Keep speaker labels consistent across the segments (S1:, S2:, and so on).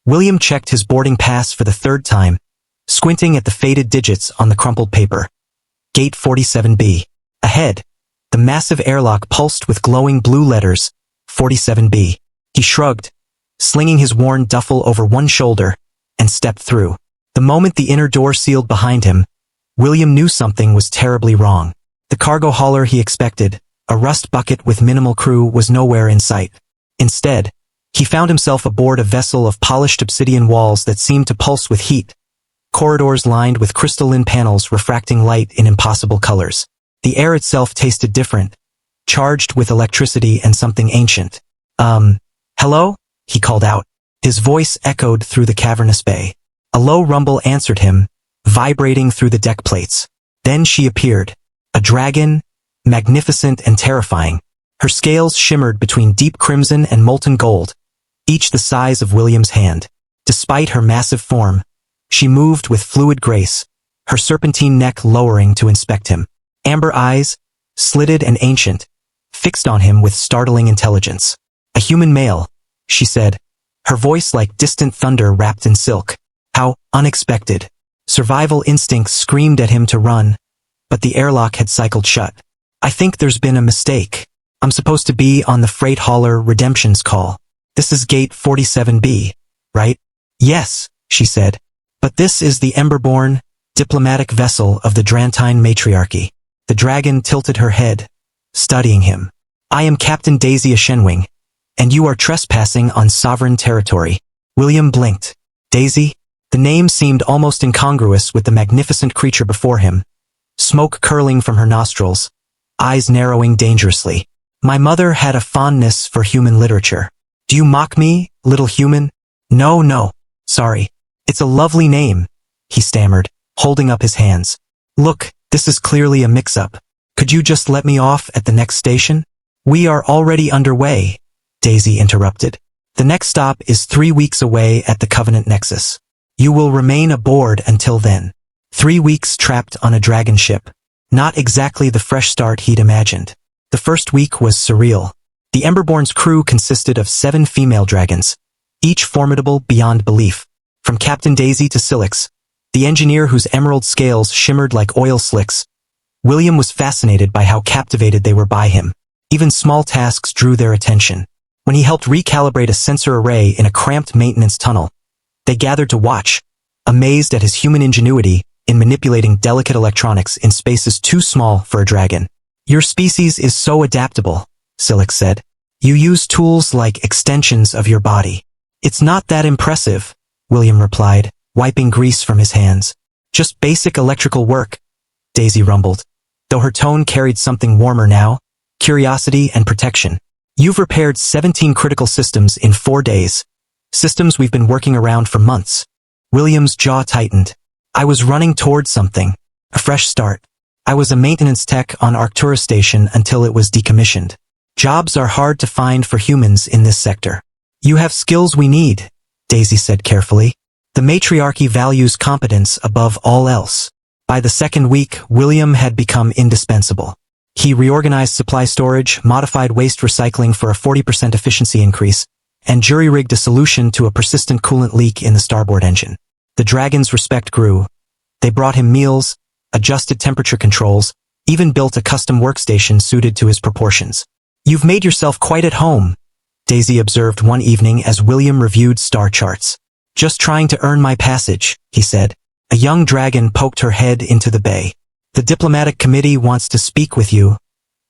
S1: William checked his boarding pass for the third time, squinting at the faded digits on the crumpled paper. Gate 47B. Ahead, the massive airlock pulsed with glowing blue letters, 47B. He shrugged, slinging his worn duffel over one shoulder, and stepped through. The moment the inner door sealed behind him, William knew something was terribly wrong. The cargo hauler he expected, a rust bucket with minimal crew, was nowhere in sight. Instead, he found himself aboard a vessel of polished obsidian walls that seemed to pulse with heat, corridors lined with crystalline panels refracting light in impossible colors. The air itself tasted different, charged with electricity and something ancient. Hello? He called out. His voice echoed through the cavernous bay. A low rumble answered him, vibrating through the deck plates. Then she appeared, a dragon, magnificent and terrifying. Her scales shimmered between deep crimson and molten gold, each the size of William's hand. Despite her massive form, she moved with fluid grace, her serpentine neck lowering to inspect him. Amber eyes, slitted and ancient, fixed on him with startling intelligence. A human male, she said, her voice like distant thunder wrapped in silk. How unexpected. Survival instincts screamed at him to run, but the airlock had cycled shut. I think there's been a mistake. I'm supposed to be on the freight hauler Redemption's call. This is gate 47B, right? Yes, she said. But this is the Emberborn, diplomatic vessel of the Draantine Matriarchy. The dragon tilted her head, studying him. I am Captain Daisy Ashenwing, and you are trespassing on sovereign territory. William blinked. Daisy? The name seemed almost incongruous with the magnificent creature before him. Smoke curling from her nostrils, eyes narrowing dangerously. My mother had a fondness for human literature. Do you mock me, little human? No, sorry. It's a lovely name, he stammered, holding up his hands. Look, this is clearly a mix-up. Could you just let me off at the next station? We are already underway, Daisy interrupted. The next stop is 3 weeks away at the Covenant Nexus. You will remain aboard until then. 3 weeks trapped on a dragon ship. Not exactly the fresh start he'd imagined. The first week was surreal. The Emberborn's crew consisted of 7 female dragons, each formidable beyond belief. From Captain Daisy to Silix, the engineer whose emerald scales shimmered like oil slicks, William was fascinated by how captivated they were by him. Even small tasks drew their attention. When he helped recalibrate a sensor array in a cramped maintenance tunnel, they gathered to watch, amazed at his human ingenuity in manipulating delicate electronics in spaces too small for a dragon. Your species is so adaptable, Silix said. You use tools like extensions of your body. It's not that impressive, William replied, wiping grease from his hands. Just basic electrical work, Daisy rumbled, though her tone carried something warmer now, curiosity and protection. You've repaired 17 critical systems in 4 days. Systems we've been working around for months. William's jaw tightened. I was running toward something. A fresh start. I was a maintenance tech on Arcturus Station until it was decommissioned. Jobs are hard to find for humans in this sector. You have skills we need, Daisy said carefully. The matriarchy values competence above all else. By the second week, William had become indispensable. He reorganized supply storage, modified waste recycling for a 40% efficiency increase, and jury-rigged a solution to a persistent coolant leak in the starboard engine. The dragon's respect grew. They brought him meals, adjusted temperature controls, even built a custom workstation suited to his proportions. You've made yourself quite at home, Daisy observed one evening as William reviewed star charts. Just trying to earn my passage, he said. A young dragon poked her head into the bay. The diplomatic committee wants to speak with you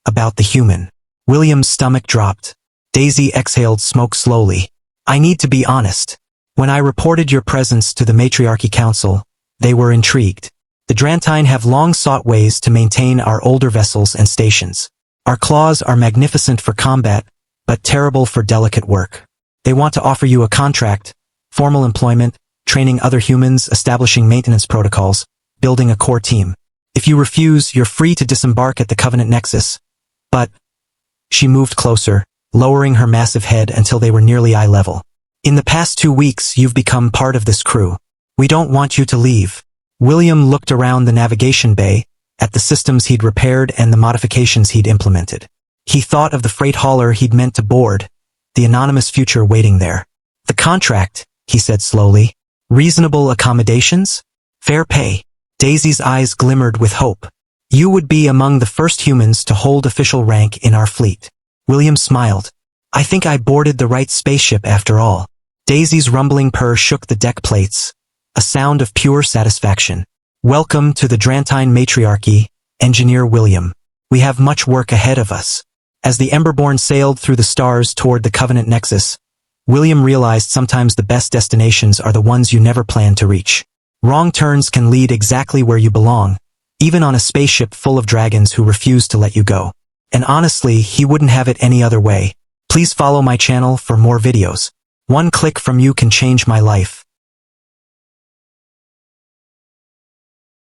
S1: about the human. William's stomach dropped. Daisy exhaled smoke slowly. I need to be honest. When I reported your presence to the Matriarchy Council, they were intrigued. The Draantine have long sought ways to maintain our older vessels and stations. Our claws are magnificent for combat, but terrible for delicate work. They want to offer you a contract, formal employment, training other humans, establishing maintenance protocols, building a core team. If you refuse, you're free to disembark at the Covenant Nexus. But, she moved closer, lowering her massive head until they were nearly eye level. In the past 2 weeks, you've become part of this crew. We don't want you to leave. William looked around the navigation bay, at the systems he'd repaired and the modifications he'd implemented. He thought of the freight hauler he'd meant to board, the anonymous future waiting there. The contract, he said slowly. Reasonable accommodations? Fair pay. Daisy's eyes glimmered with hope. You would be among the first humans to hold official rank in our fleet. William smiled. I think I boarded the right spaceship after all. Daisy's rumbling purr shook the deck plates, a sound of pure satisfaction. Welcome to the Draantine Matriarchy, Engineer William. We have much work ahead of us. As the Emberborn sailed through the stars toward the Covenant Nexus, William realized sometimes the best destinations are the ones you never planned to reach. Wrong turns can lead exactly where you belong, even on a spaceship full of dragons who refuse to let you go. And honestly, he wouldn't have it any other way. Please follow my channel for more videos. One click from you can change my life.